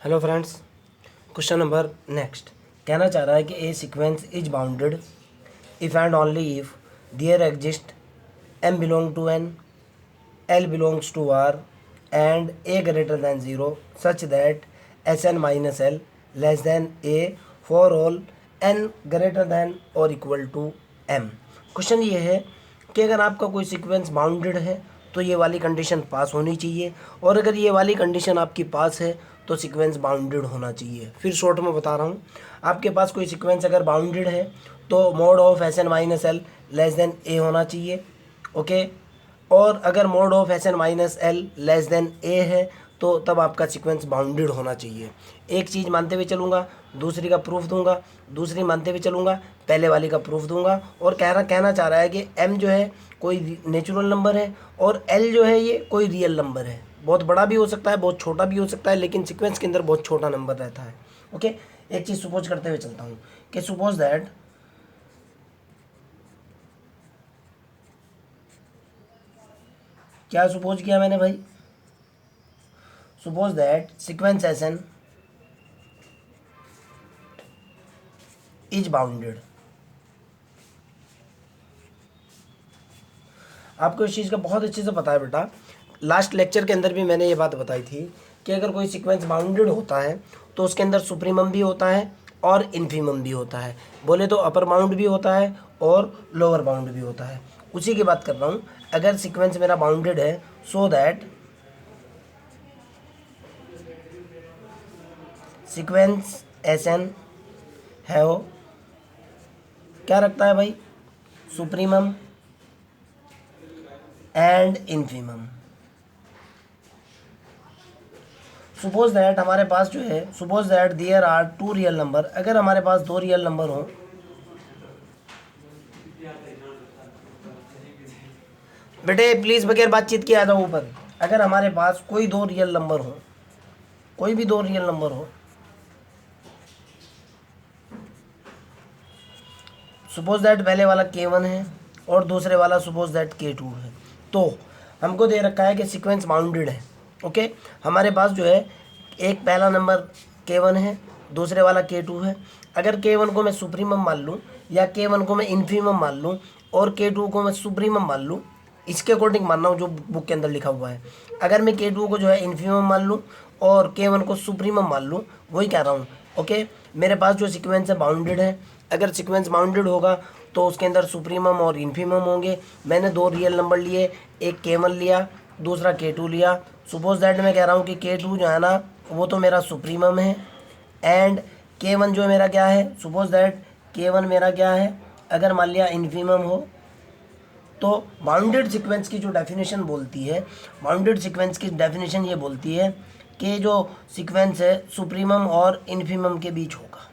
Hello friends, question number next कहना चाह रहा है कि a sequence is bounded if and only if there exist M belong to N, L belongs to R and a greater than zero such that S N minus L less than a for all N greater than और equal to M. Question ये है कि अगर आपका कोई sequence bounded है तो ये वाली कंडीशन पास होनी चाहिए, और अगर ये वाली कंडीशन आपकी पास है तो सीक्वेंस बाउंडेड होना चाहिए। फिर शॉर्ट में बता रहा हूँ, आपके पास कोई सीक्वेंस अगर बाउंडेड है तो mod of S N minus L less than a होना चाहिए, ओके। और अगर mod of S N minus L less than a है तो तब आपका सीक्वेंस बाउंडेड होना चाहिए। एक चीज़ मानते हुए चलूँगा, दूसरी का प्रूफ दूंगा, दूसरी मानते हुए चलूँगा, पहले वाली का प्रूफ दूंगा। और कहना चाह रहा है कि एम जो है कोई नेचुरल नंबर है और एल जो है ये कोई रियल नंबर है। बहुत बड़ा भी हो सकता है, बहुत छोटा भी हो सकता है, लेकिन सीक्वेंस के अंदर बहुत छोटा नंबर रहता है, ओके। एक चीज़ सपोज करते हुए चलता हूँ कि सपोज दैट क्या सपोज किया मैंने भाई, suppose that sequence s n is bounded. आपको इस चीज़ का बहुत अच्छे से पता है बेटा, लास्ट लेक्चर के अंदर भी मैंने ये बात बताई थी कि अगर कोई सीक्वेंस बाउंडेड होता है तो उसके अंदर सुप्रीमम भी होता है और इन्फीमम भी होता है। बोले तो अपर बाउंड भी होता है और लोअर बाउंड भी होता है। उसी की बात कर रहा हूँ। अगर सीक्वेंस मेरा बाउंडेड है so that sequence s n है वो क्या रखता है भाई, supremum and infimum. Suppose that हमारे पास जो है, suppose that there are two real number. अगर हमारे पास दो रियल नंबर हो, बेटे प्लीज़ बगैर बातचीत के आ जाओ ऊपर। अगर हमारे पास कोई दो रियल नंबर हो, कोई भी दो रियल नंबर हो, सपोज दैट पहले वाला K1 है और दूसरे वाला सपोज दैट K2 है, तो हमको दे रखा है कि सीक्वेंस बाउंडेड है, ओके। हमारे पास जो है एक पहला नंबर K1 है, दूसरे वाला K2 है। अगर K1 को मैं सुप्रीमम मान लूँ या K1 को मैं इन्फीमम मान लूँ और K2 को मैं सुप्रीमम मान लूँ, इसके अकॉर्डिंग मानना हूँ जो बुक के अंदर लिखा हुआ है। अगर मैं K2 को जो है इन्फीमम मान लूँ और K1 को सुप्रीमम मान लूँ, वही कह रहा हूँ, ओके। मेरे पास जो सीक्वेंस है बाउंडेड है। अगर सीक्वेंस बाउंडेड होगा तो उसके अंदर सुप्रीमम और इन्फीमम होंगे। मैंने दो रियल नंबर लिए, एक K1 लिया, दूसरा K2 लिया। सपोज दैट मैं कह रहा हूँ कि K2 जो है ना वो तो मेरा सुप्रीमम है एंड K1 जो मेरा क्या है, सपोज दैट K1 मेरा क्या है, अगर मान लिया इन्फीमम हो। तो बाउंडेड सीक्वेंस की जो डेफिनेशन बोलती है, बाउंडेड सीक्वेंस की डेफिनेशन ये बोलती है कि जो सीक्वेंस है सुप्रीमम और इन्फीमम के बीच होगा।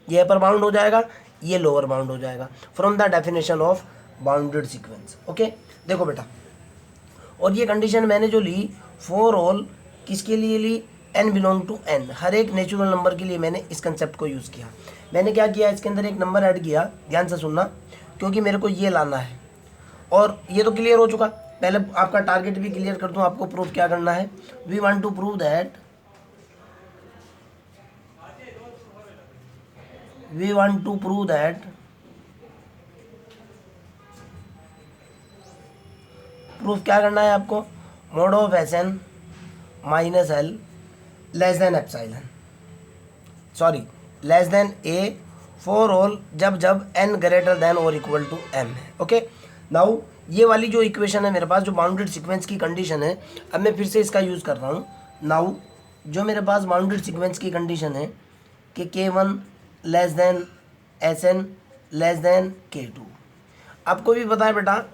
ये अपर बाउंड हो जाएगा, ये लोअर बाउंड हो जाएगा from the definition of bounded sequence, okay. देखो बेटा, और ये कंडीशन मैंने जो ली फॉर ऑल किसके लिए ली, एन बिलोंग टू एन, हर एक नेचुरल नंबर के लिए मैंने इस कंसेप्ट को यूज़ किया। मैंने क्या किया, इसके अंदर एक नंबर ऐड किया, ध्यान से सुनना, क्योंकि मेरे को ये लाना है। और ये तो क्लियर हो चुका, पहले आपका टारगेट भी क्लियर कर दूँ, आपको प्रूफ क्या करना है। We want to prove that, we want to prove that, proof क्या करना है आपको, mod of S N minus L less than epsilon, sorry less than a for all जब जब एन ग्रेटर देन और इक्वल टू एम है, okay. Now ये वाली जो इक्वेशन है मेरे पास, जो बाउंडेड सीक्वेंस की कंडीशन है, अब मैं फिर से इसका यूज़ कर रहा हूँ। नाउ जो मेरे पास बाउंडेड सीक्वेंस की कंडीशन है कि K1 less than s n less than K2। आपको भी पता है बेटा,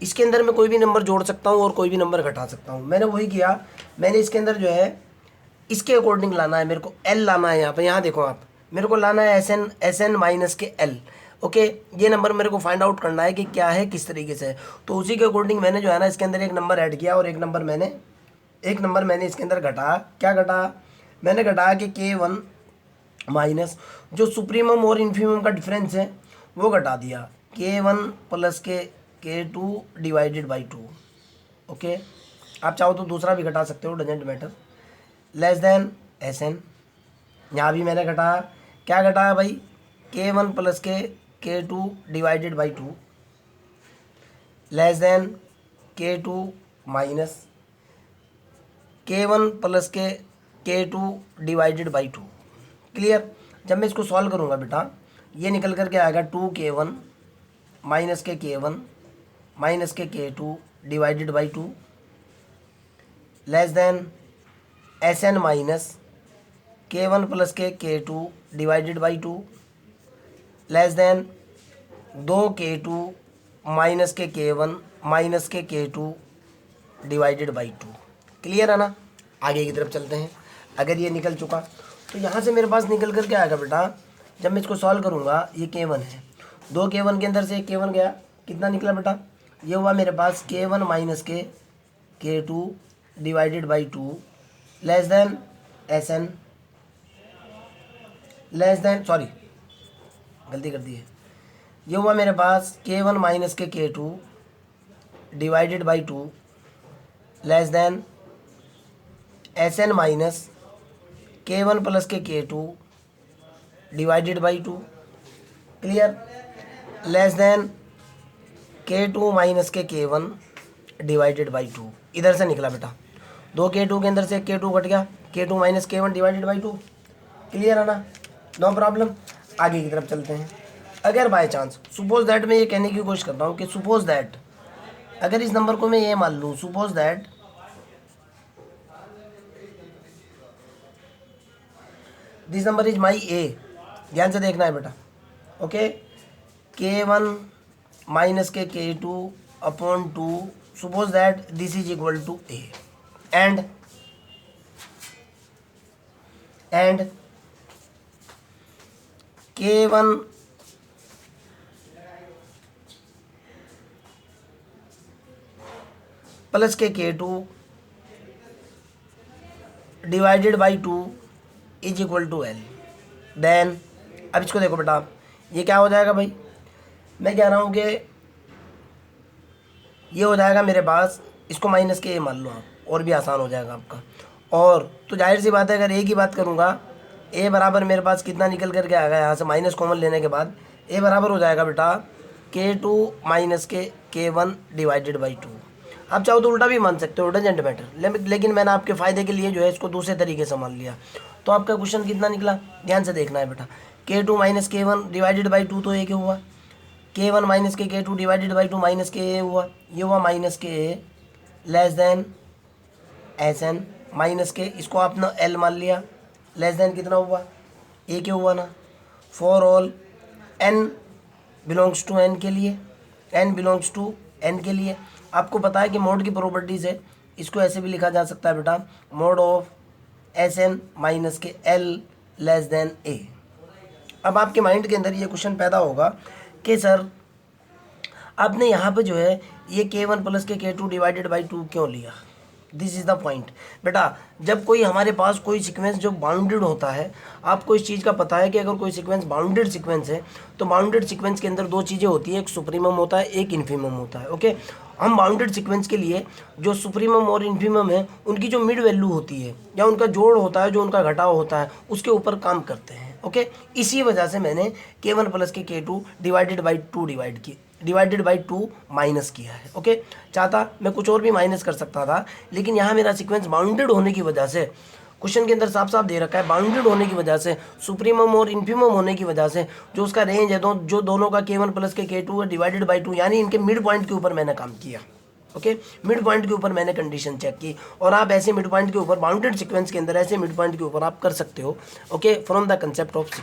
इसके अंदर मैं कोई भी नंबर जोड़ सकता हूँ और कोई भी नंबर घटा सकता हूँ। मैंने वही किया, मैंने इसके अंदर जो है इसके अकॉर्डिंग लाना है, मेरे को एल लाना है। यहाँ पे यहाँ देखो आप, मेरे को लाना है एस एन माइनस के एल, ओके। ये नंबर मेरे को फाइंड आउट करना है कि क्या है, किस तरीके से है। तो उसी के अकॉर्डिंग मैंने जो है ना इसके अंदर एक नंबर ऐड किया और एक नंबर मैंने इसके अंदर घटाया। क्या घटाया, मैंने घटाया कि K1 माइनस जो सुप्रीमम और इन्फीमम का डिफरेंस है वो घटा दिया, K1 प्लस के K2 डिवाइडेड बाई 2, ओके। आप चाहो तो दूसरा भी घटा सकते हो, doesn't matter. Less than s n. यहाँ भी मैंने घटाया, क्या घटाया भाई, K1 plus K2 divided by 2 less than K2 minus K1 plus K2 divided by 2। Clear. जब मैं इसको सॉल्व करूँगा बेटा, ये निकल कर के आएगा 2K1 माइनस के K1 माइनस के K2 divided by 2 less then Sn minus K1 plus K2 divided by 2 less then 2K2 minus के K1 माइनस के K2 डिवाइडेड बाई 2। क्लियर है ना। आगे की तरफ चलते हैं। अगर ये निकल चुका तो यहाँ से मेरे पास निकल कर के आएगा बेटा, जब मैं इसको सॉल्व करूँगा, ये K1 है, 2K1 के अंदर से K1 गया, कितना निकला बेटा, ये हुआ मेरे पास K1 माइनस के K2 divided by 2 less then Sn less than, sorry गलती कर दी है, ये हुआ मेरे पास K1 माइनस के K2 divided by 2 less then Sn minus K1 plus के K2 divided by 2। Clear. Less than K2 minus के K1 डिवाइडेड बाई 2। इधर से निकला बेटा, 2K2 के अंदर से K2 कट गया, K2 minus K1 divided by 2। Clear है ना, नो प्रॉब्लम। आगे की तरफ चलते हैं। अगर बाय चांस सपोज दैट, मैं ये कहने की कोशिश करता हूँ कि सपोज दैट, अगर इस नंबर को मैं ये मान लूँ, suppose that this number is my a, ध्यान से देखना है बेटा, ओके, K1 माइनस के K2 upon 2, suppose that this is equal to a, and K1 plus के K2 divided by 2 is equal to l. Then अब इसको देखो बेटा, ये क्या हो जाएगा भाई, मैं कह रहा हूँ कि ये हो जाएगा मेरे पास, इसको माइनस के ए मान लो आप, और भी आसान हो जाएगा आपका। और तो जाहिर सी बात है, अगर ए की बात करूँगा, ए बराबर मेरे पास कितना निकल करके आएगा, यहाँ से माइनस कॉमन लेने के बाद ए बराबर हो जाएगा बेटा K2 माइनस के K1 डिवाइडेड बाई 2। आप चाहो तो उल्टा भी मान सकते हो, डजेंट मैटर, लेकिन मैंने आपके फ़ायदे के लिए जो है इसको दूसरे तरीके से मान लिया। तो आपका क्वेश्चन कितना निकला, ध्यान से देखना है बेटा, K2 minus K1 divided by 2 तो ए क्या हुआ, K1 माइनस के K2 डिवाइडेड बाई 2 माइनस के ए हुआ, ये हुआ माइनस के ए लेस देन Sn माइनस के, इसको आपने L मान लिया, लेस देन कितना हुआ, ए क्या हुआ ना, for all n belongs to n के लिए, n बिलोंग्स टू n के लिए। आपको पता है कि मोड की प्रॉपर्टीज़ है, इसको ऐसे भी लिखा जा सकता है बेटा, मोड ऑफ Sn माइनस के L लेस देन a। अब आपके माइंड के अंदर ये क्वेश्चन पैदा होगा कि सर आपने यहाँ पे जो है ये K1 प्लस के K2 डिवाइडेड बाई 2 क्यों लिया। दिस इज़ द पॉइंट बेटा, जब कोई हमारे पास कोई सीक्वेंस जो बाउंडेड होता है, आपको इस चीज़ का पता है कि अगर कोई सीक्वेंस बाउंडेड सीक्वेंस है तो बाउंडेड सीक्वेंस के अंदर दो चीज़ें होती है, एक सुप्रीमम होता है, एक इन्फीमम होता है। ओके, हम बाउंडेड सीक्वेंस के लिए जो सुप्रीमम और इन्फीमम है उनकी जो मिड वैल्यू होती है या उनका जोड़ होता है, जो उनका घटाव होता है, उसके ऊपर काम करते हैं। ओके, इसी वजह से मैंने K1 प्लस के K2 डिवाइडेड बाई 2 माइनस किया है। ओके, चाहता मैं कुछ और भी माइनस कर सकता था, लेकिन यहाँ मेरा सीक्वेंस बाउंडेड होने की वजह से, क्वेश्चन के अंदर साफ साफ दे रखा है, बाउंडेड होने की वजह से, सुप्रीमम और इन्फीमम होने की वजह से जो उसका रेंज है, जो दोनों का K1 प्लस के K2 है डिवाइडेड बाई 2, यानी इनके मिड पॉइंट के ऊपर मैंने काम किया। ओके, मिड पॉइंट के ऊपर मैंने कंडीशन चेक की, और आप ऐसे मिड पॉइंट के ऊपर बाउंडेड सीक्वेंस के अंदर ऐसे मिड पॉइंट के ऊपर आप कर सकते हो। Okay, from the concept of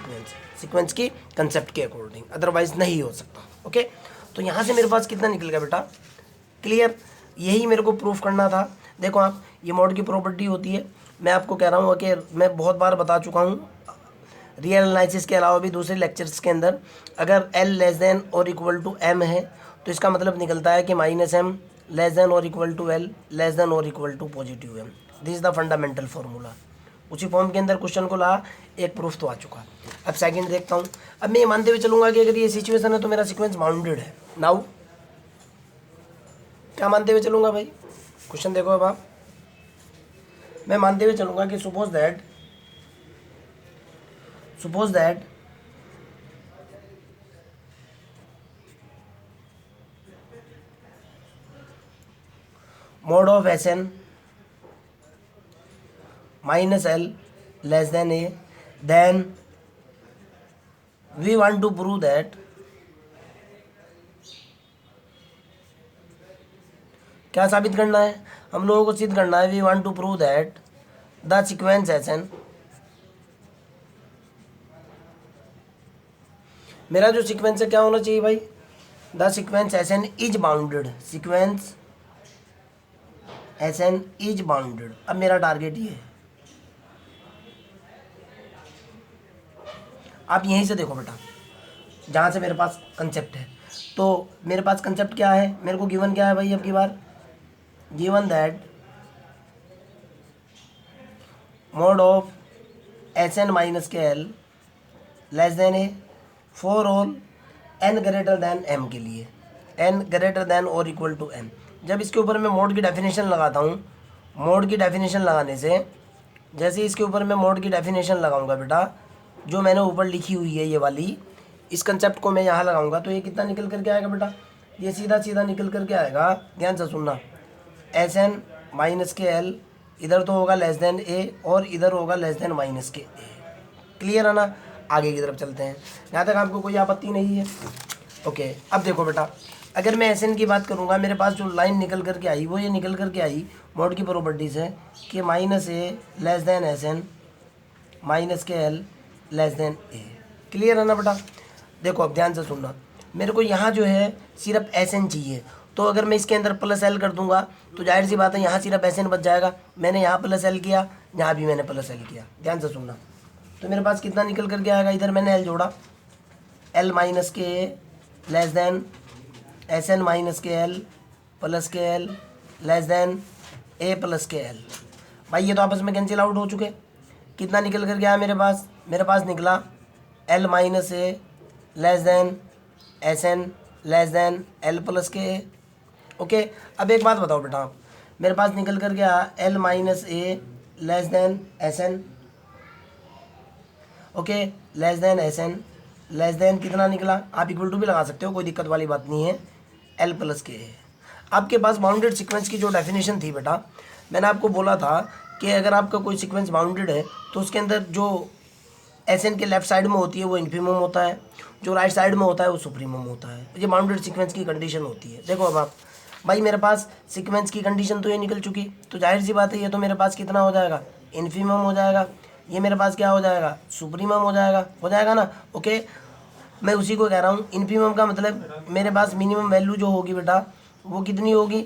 sequence की कंसेप्ट के अकॉर्डिंग, अदरवाइज नहीं हो सकता। ओके, तो यहाँ से मेरे पास कितना निकल गया बेटा, क्लियर, यही मेरे को प्रूफ करना था। देखो आप, ये मोड की प्रॉपर्टी होती है, मैं आपको कह रहा हूँ कि मैं बहुत बार बता चुका हूँ रियल एनालिसिस के अलावा भी दूसरे लेक्चर्स के अंदर, अगर L लेस देन और इक्वल टू M है तो इसका मतलब निकलता है कि माइनस M लेस देन और equal to L less than और equal to positive M। This is the fundamental formula. उसी फॉर्म के अंदर क्वेश्चन को ला, एक प्रूफ तो आ चुका। अब सेकंड देखता हूँ। अब मैं ये मानते हुए चलूँगा कि अगर ये सिचुएशन है तो मेरा सीक्वेंस बाउंडेड है। नाउ क्या मानते हुए चलूँगा भाई, क्वेश्चन देखो अब आप, मैं मानते हुए चलूंगा कि suppose that mod of Sn minus L less than A, then we want to prove that क्या साबित करना है, हम लोगों को सिद्ध करना है, we want to prove that the sequence Sn, मेरा जो सीक्वेंस है क्या होना चाहिए भाई, the sequence Sn is bounded, sequence Sn is bounded. अब मेरा टारगेट ये है, आप यहीं से देखो बेटा, जहाँ से मेरे पास कंसेप्ट है, तो मेरे पास कंसेप्ट क्या है, मेरे को गिवन क्या है भाई, अब की बार given that mod of Sn minus के L less than a for all n greater than m के लिए, n ग्रेटर दैन और इक्वल टू m। जब इसके ऊपर मैं मोड की डेफिनेशन लगाता हूँ, मोड की डेफिनेशन लगाने से, जैसे इसके ऊपर मैं मोड की डेफिनेशन लगाऊंगा बेटा, जो मैंने ऊपर लिखी हुई है ये वाली, इस कंसेप्ट को मैं यहाँ लगाऊंगा, तो ये कितना निकल करके आएगा बेटा, ये सीधा सीधा निकल करके आएगा, ध्यान से सुनना, Sn माइनस के L, इधर तो होगा लेस देन A और इधर होगा लेस देन माइनस के A। क्लियर है ना, आगे की तरफ चलते हैं, यहाँ तक आपको कोई आपत्ति नहीं है। ओके, अब देखो बेटा, अगर मैं Sn की बात करूँगा, मेरे पास जो लाइन निकल करके आई वो ये निकल करके आई मोड की प्रॉपर्टीज़ है कि minus A less than Sn minus के L less then A। Clear है ना बेटा, देखो अब ध्यान से सुनना, मेरे को यहाँ जो है सिर्फ Sn चाहिए, तो अगर मैं इसके अंदर प्लस L कर दूंगा तो जाहिर सी बात है यहाँ सिर्फ Sn बच जाएगा। मैंने यहाँ प्लस L किया, यहाँ भी मैंने प्लस L किया, ध्यान से सुनना, तो मेरे पास कितना निकल करके आएगा, इधर मैंने L जोड़ा, L माइनस के A less than Sn minus के L प्लस के L less then A plus के L। भाई ये तो आपस में कैंसिल आउट हो चुके, कितना निकल करके आया मेरे पास निकला L minus A less than Sn less than L plus के A। ओके, अब एक बात बताओ बेटा, आप मेरे पास निकल कर गया L minus A less than Sn, okay, less than Sn less than कितना निकला, आप इक्वल टू भी लगा सकते हो, कोई दिक्कत वाली बात नहीं है, L प्लस के A। आपके पास बाउंडेड सीक्वेंस की जो डेफिनेशन थी बेटा, मैंने आपको बोला था कि अगर आपका कोई सीक्वेंस बाउंडेड है तो उसके अंदर जो Sn के लेफ्ट साइड में होती है वो इन्फीमम होता है, जो राइट साइड में होता है वो सुप्रीमम होता है। ये बाउंडेड सीक्वेंस की कंडीशन होती है। देखो अब आप भाई, मेरे पास सीक्वेंस की कंडीशन तो ये निकल चुकी, तो जाहिर सी बात है ये तो मेरे पास कितना हो जाएगा, इन्फीमम हो जाएगा, ये मेरे पास क्या हो जाएगा, सुप्रीमम हो जाएगा ना। ओके, मैं उसी को कह रहा हूँ, इन्फीमम का मतलब मेरे पास मिनिमम वैल्यू जो होगी बेटा वो कितनी होगी,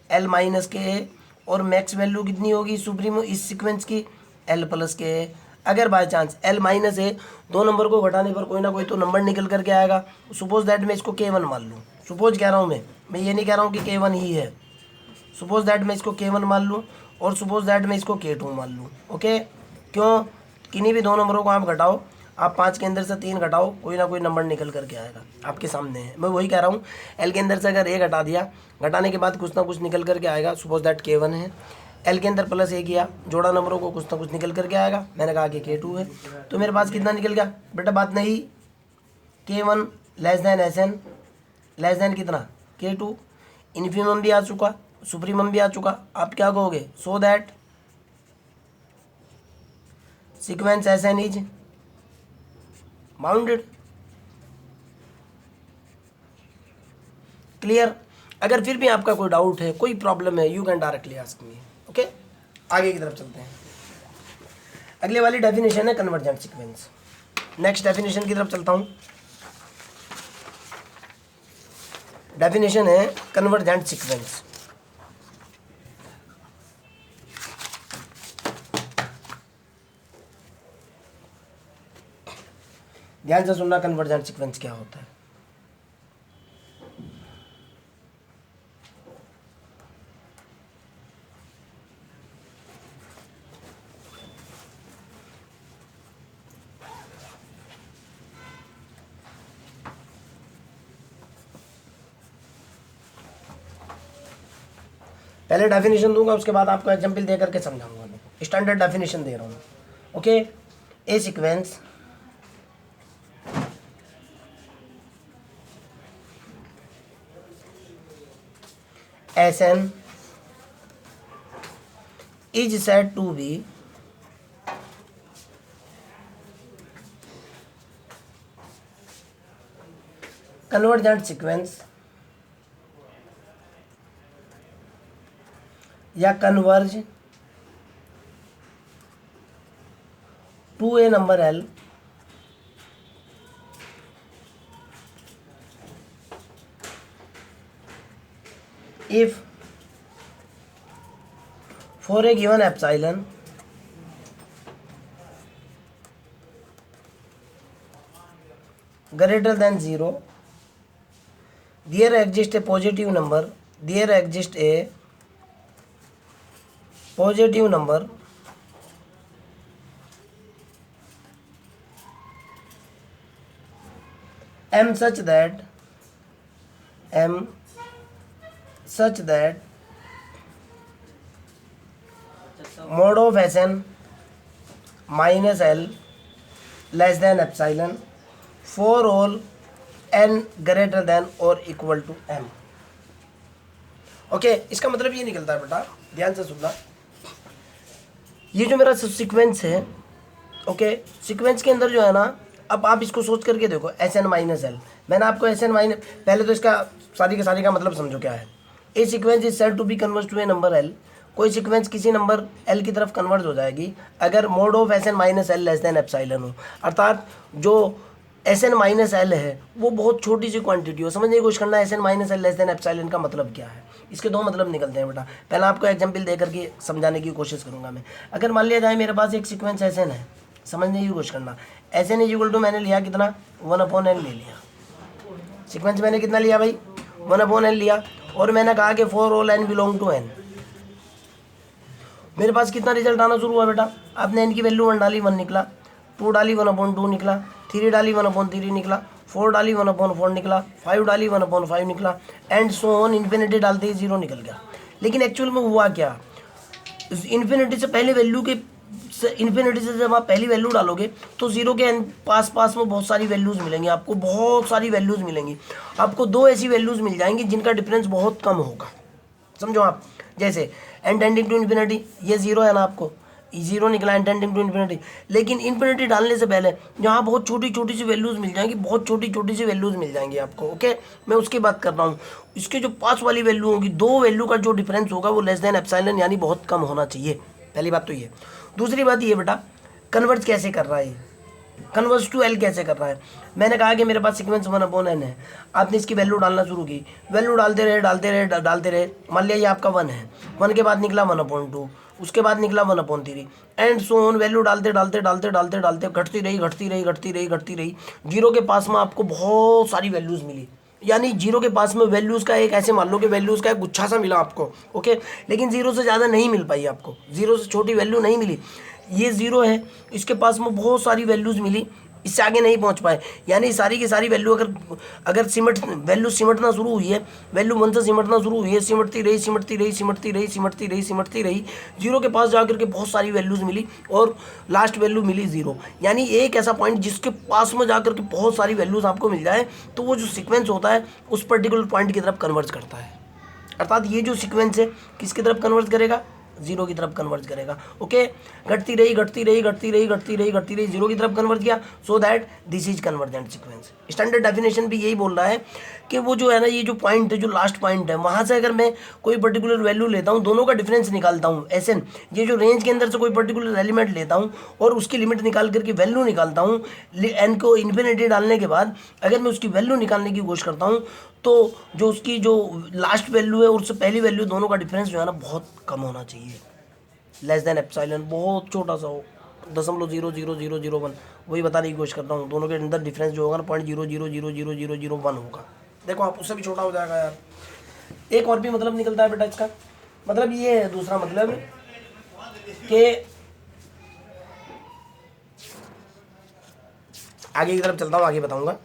L माइनस के A, और मैक्स वैल्यू कितनी होगी सुप्रीमम इस सीक्वेंस की, L प्लस के A। अगर by chance L minus A दो नंबर को घटाने पर कोई ना कोई तो नंबर निकल करके आएगा, सपोज दैट मैं इसको K1 मान लूँ, सपोज कह रहा हूँ मैं ये नहीं कह रहा हूँ कि K1 ही है, सपोज दैट मैं इसको K1 मान लूँ और सपोज दैट मैं इसको K2 मान लूँ। ओके, क्यों, किन्हीं भी दो नंबरों को आप घटाओ, आप 5 के अंदर से 3 घटाओ, कोई ना कोई नंबर निकल करके आएगा, आपके सामने है। मैं वही कह रहा हूँ, L के अंदर से अगर A घटा दिया, घटाने के बाद कुछ ना कुछ निकल करके आएगा, सपोज दैट K1 है, L के अंदर प्लस A किया, जोड़ा नंबरों को, कुछ ना कुछ निकल करके आएगा, मैंने कहा कि K2 है, तो मेरे पास कितना निकल गया बेटा, बात नहीं, K1 less then Sn less than कितना, K2, इन्फीमम भी आ चुका, सुप्रीमम भी आ चुका। आप क्या कहोगे, सो that sequence Sn is bounded. Clear, अगर फिर भी आपका कोई डाउट है, कोई प्रॉब्लम है, you can directly ask me. Okay, आगे की तरफ चलते हैं। अगले वाली डेफिनेशन है कन्वर्जेंट सीक्वेंस। नेक्स्ट डेफिनेशन की तरफ चलता हूं। डेफिनेशन है कन्वर्जेंट सीक्वेंस। ध्यान से सुनना, कन्वर्जेंट सीक्वेंस क्या होता है। पहले डेफिनेशन दूंगा, उसके बाद आपको एग्जाम्पल दे करके समझाऊंगा मैं। स्टैंडर्ड डेफिनेशन दे रहा हूँ, okay. A sequence Sn is said to be convergent sequence या converge to a number L if for a given epsilon greater than 0 there exists a positive number m such that mod of Sn minus L less than epsilon for all n greater than or equal to m। Okay, इसका मतलब ये निकलता है बेटा, ध्यान से सुनना। ये जो मेरा सीक्वेंस है, ओके, सीक्वेंस के अंदर जो है ना, अब आप इसको सोच करके देखो, Sn माइनस एल। मैंने आपको Sn माइनस, पहले तो इसका सारी के सारी का मतलब समझो क्या है। A sequence is said to be converge to a number L. कोई सीक्वेंस किसी नंबर एल की तरफ कन्वर्ज हो जाएगी अगर mod of Sn minus L less than epsilon हो, अर्थात जो Sn माइनस एल है वो बहुत छोटी सी क्वांटिटी हो। समझने की कोशिश करना, Sn minus L less than epsilon का मतलब क्या है। इसके दो मतलब निकलते हैं बेटा। पहले आपको एग्जाम्पल दे करके समझाने की कोशिश करूंगा मैं। अगर मान लिया जाए मेरे पास एक सीक्वेंस Sn है, समझने की कोशिश करना, Sn इज इक्वल टू मैंने लिया कितना, 1/n ले लिया। सीक्वेंस मैंने कितना लिया भाई, 1/n लिया, और मैंने कहा कि for all n belong to n। मेरे पास कितना रिजल्ट आना शुरू हुआ बेटा, आपने n की वैल्यू 1 डाली 1 निकला, 2 डाली 1/2 निकला, 3 डाली 1/3 निकला, 4 डाली 1/4 निकला, 5 डाली 1/5 निकला, एंड सो ऑन इन्फिनिटी डालते ही 0 निकल गया। लेकिन एक्चुअल में हुआ क्या, इन्फिनिटी से पहले वैल्यू के इन्फिनिटी से जब आप पहली वैल्यू डालोगे तो 0 के पास पास में बहुत सारी वैल्यूज़ मिलेंगी, आपको बहुत सारी वैल्यूज़ मिलेंगी। आपको दो ऐसी वैल्यूज़ मिल जाएंगी जिनका डिफरेंस बहुत कम होगा। समझो आप, जैसे n टेंडिंग टू इन्फिनिटी, ये 0 है ना, आपको 0 निकला n टेंडिंग टू इन्फिनिटी। लेकिन इन्फिनिटी डालने से पहले यहाँ बहुत छोटी छोटी सी वैल्यूज़ मिल जाएंगी, बहुत छोटी छोटी सी वैल्यूज़ मिल जाएंगी आपको, ओके। मैं उसकी बात कर रहा हूँ। इसके जो पास वाली वैल्यू होगी, दो वैल्यू का जो डिफरेंस होगा वो लेस देन एप्सिलॉन यानी बहुत कम होना चाहिए। पहली बात तो ये। दूसरी बात ये बेटा, कन्वर्ज कैसे कर रहा है, कन्वर्ज टू एल कैसे कर रहा है। मैंने कहा कि मेरे पास सीक्वेंस 1/n है, आपने इसकी वैल्यू डालना शुरू की, वैल्यू डालते रहे। मान लिया ये आपका 1 है, 1 के बाद निकला 1/2, उसके बाद निकला 1/3, एंड सो ऑन। वैल्यू डालते घटती रही। 0 के पास में आपको बहुत सारी वैल्यूज़ मिली, यानी 0 के पास में वैल्यूज़ का एक, ऐसे मान लो कि वैल्यूज़ का एक गुच्छा सा मिला आपको, ओके। लेकिन 0 से ज़्यादा नहीं मिल पाई आपको, 0 से छोटी वैल्यू नहीं मिली। ये 0 है, इसके पास में बहुत सारी वैल्यूज़ मिली, इससे आगे नहीं पहुंच पाए। यानी सारी की सारी वैल्यू अगर वैल्यू सिमटना शुरू हुई है, वैल्यू 1 से सिमटना शुरू हुई है, सिमटती रही। 0 के पास जाकर के बहुत सारी वैल्यूज़ मिली और लास्ट वैल्यू मिली 0। यानी एक ऐसा पॉइंट जिसके पास में जाकर के बहुत सारी वैल्यूज़ आपको मिल जाए तो वो जो सीक्वेंस होता है उस पर्टिकुलर पॉइंट की तरफ कन्वर्ज करता है। अर्थात ये जो सीक्वेंस है किसकी तरफ कन्वर्ज करेगा, 0 की तरफ कन्वर्ज करेगा, ओके। घटती रही 0 की तरफ कन्वर्ज किया, so that this is convergent sequence. Standard definition भी यही बोल रहा है कि वो जो है ना, ये जो पॉइंट है, जो लास्ट पॉइंट है, वहाँ से अगर मैं कोई पर्टिकुलर वैल्यू लेता हूँ, दोनों का डिफरेंस निकालता हूँ, Sn, ये जो रेंज के अंदर से कोई पर्टिकुलर एलिमेंट लेता हूँ और उसकी लिमिट निकाल करके वैल्यू निकालता हूँ, n को इन्फिनिटी डालने के बाद अगर मैं उसकी वैल्यू निकालने की कोशिश करता हूँ तो जो उसकी जो लास्ट वैल्यू है और उससे पहली वैल्यू, दोनों का डिफरेंस जो है ना बहुत कम होना चाहिए, लेस देन एप्सिलॉन, बहुत छोटा सा हो, 0.00001। वही बताने की कोशिश करता हूँ, दोनों के अंदर डिफरेंस जो होगा ना 0.0000001 होगा। देखो आप, उससे भी छोटा हो जाएगा यार। एक और भी मतलब निकलता है बेटा इसका, मतलब ये है दूसरा मतलब कि आगे की तरफ चलता हूँ, आगे बताऊंगा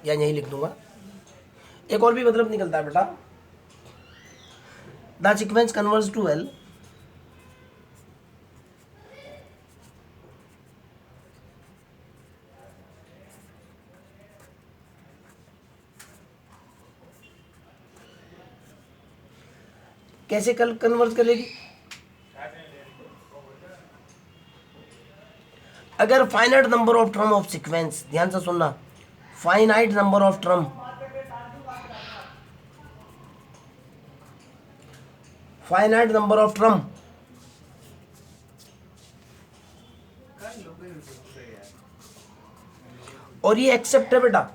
या यहीं लिख दूंगा। एक और भी मतलब निकलता है बेटा, the sequence converge to L कैसे कल कन्वर्ट करेगी? अगर finite number of term of sequence, ध्यान से सुनना, finite number of term, finite number of term और ये एक्सेप्ट है बेटा,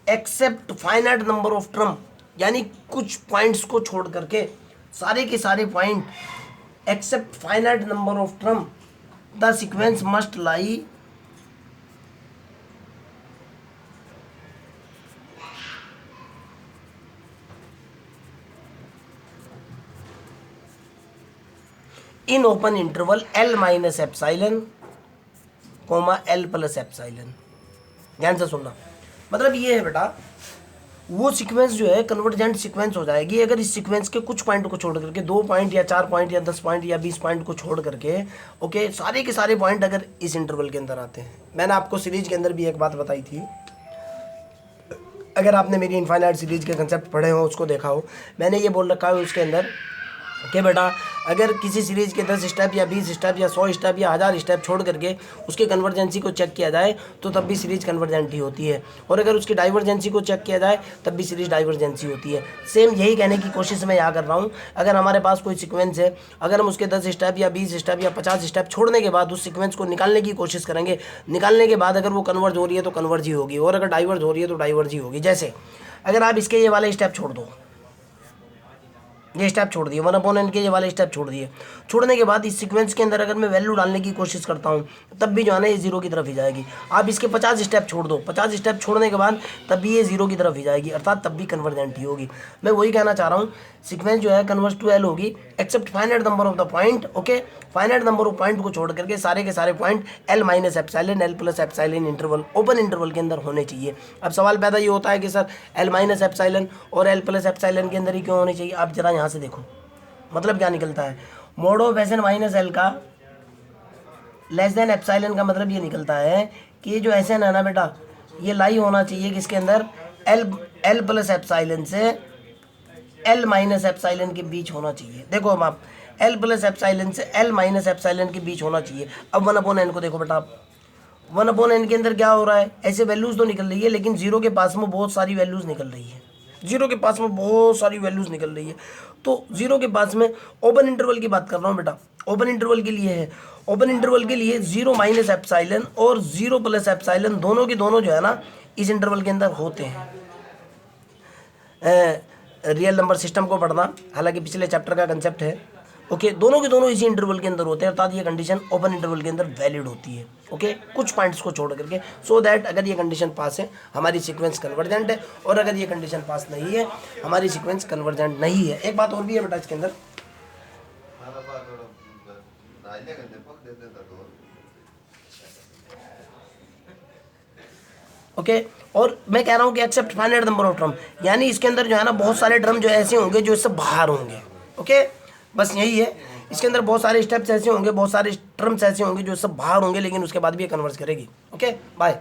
except finite number of term, यानी कुछ पॉइंट्स को छोड़ करके सारे के सारे point, except finite number of term the sequence must lie in open interval L minus epsilon comma L plus epsilon. ध्यान से सुनना, मतलब ये है बेटा, वो सीक्वेंस जो है कन्वर्जेंट सीक्वेंस हो जाएगी अगर इस सीक्वेंस के कुछ पॉइंट को छोड़ करके, 2 पॉइंट या 4 पॉइंट या 10 पॉइंट या 20 पॉइंट को छोड़ करके, ओके, सारे के सारे पॉइंट अगर इस इंटरवल के अंदर आते हैं। मैंने आपको सीरीज के अंदर भी एक बात बताई थी, अगर आपने मेरी इनफाइनाइट सीरीज के कंसेप्ट पढ़े हो, उसको देखा हो, मैंने ये बोल रखा है उसके अंदर कि बेटा अगर किसी सीरीज़ के 10 स्टेप या 20 स्टेप या 100 स्टेप या 1000 स्टेप छोड़ करके उसके कन्वर्जेंसी को चेक किया जाए तो तब भी सीरीज कन्वर्जेंट ही होती है, और अगर उसकी डाइवर्जेंसी को चेक किया जाए तब भी सीरीज डाइवर्जेंसी होती है। सेम यही कहने की कोशिश मैं यहाँ कर रहा हूँ, अगर हमारे पास कोई सीक्वेंस है, अगर हम उसके 10 स्टेप या 20 स्टेप या 50 स्टेप छोड़ने के बाद उस सीक्वेंस को निकालने की कोशिश करेंगे, निकालने के बाद अगर वो कन्वर्ज हो रही है तो कन्वर्ज ही होगी, और अगर डाइवर्ज हो रही है तो डाइवर्ज ही होगी। जैसे अगर आप इसके ये वाले स्टेप छोड़ दो, ये स्टेप छोड़ दिए, 1/n के ये वाले स्टेप छोड़ दिए, छोड़ने के बाद इस सीक्वेंस के अंदर अगर मैं वैल्यू डालने की कोशिश करता हूँ तब भी जो है ना ये 0 की तरफ ही जाएगी। आप इसके 50 स्टेप छोड़ दो, 50 स्टेप छोड़ने के बाद तब भी ये 0 की तरफ ही जाएगी, अर्थात तब भी कन्वर्जेंट ही होगी। मैं वही कहना चाह रहा हूँ, सीक्वेंस जो है कन्वर्ज टू L होगी except finite number of the point, okay, finite number of point को छोड़ करके सारे के सारे point L minus epsilon L plus epsilon interval, open interval के अंदर होने चाहिए। अब सवाल पैदा ये होता है कि सर L माइनस एप्साइलन और L प्लस एप्साइलन के अंदर ही क्यों होनी चाहिए? आप जरा यहाँ से देखो, मतलब क्या निकलता है, mod of S N minus L का लेस देन एप्साइलन का मतलब ये निकलता है कि जो एस एन है ना बेटा, ये लाई होना चाहिए किसके अंदर, एल प्लस एप्साइलन से एल माइनस एप्साइलन के बीच होना चाहिए। देखो हम आप एल प्लस एप्साइलन से एल माइनस एप्साइलन के बीच होना चाहिए। अब 1/n को देखो बेटा, आप 1/n के अंदर क्या हो रहा है, ऐसे वैल्यूज़ तो निकल रही है लेकिन 0 के पास में बहुत सारी वैल्यूज़ निकल रही है, 0 के पास में बहुत सारी वैल्यूज़ निकल रही है। तो 0 के पास में ओपन इंटरवल की बात कर रहा हूँ बेटा, ओपन इंटरवल के लिए है, ओपन इंटरवल के लिए 0 माइनस एप्साइलन और 0 प्लस एप्साइलन दोनों के दोनों जो है ना इस इंटरवल के अंदर होते हैं। रियल नंबर सिस्टम को पढ़ना, हालांकि पिछले चैप्टर का कंसेप्ट है, ओके, दोनों के दोनों इसी इंटरवल के अंदर होते हैं, अर्थात ये कंडीशन ओपन इंटरवल के अंदर वैलिड होती है, ओके, कुछ पॉइंट्स को छोड़ करके, सो दैट अगर ये कंडीशन पास है हमारी सीक्वेंस कन्वर्जेंट है, और अगर ये कंडीशन पास नहीं है हमारी सीक्वेंस कन्वर्जेंट नहीं है। एक बात और भी है बेटा इसके अंदर, ओके, और मैं कह रहा हूँ कि except finite number of term, यानी इसके अंदर जो है ना बहुत सारे टर्म जो ऐसे होंगे जो इससे बाहर होंगे, ओके, बस यही है। इसके अंदर बहुत सारे स्टेप्स ऐसे होंगे, बहुत सारे टर्म्स ऐसे होंगे जो इससे बाहर होंगे, लेकिन उसके बाद भी ये कन्वर्स करेगी। Okay, bye.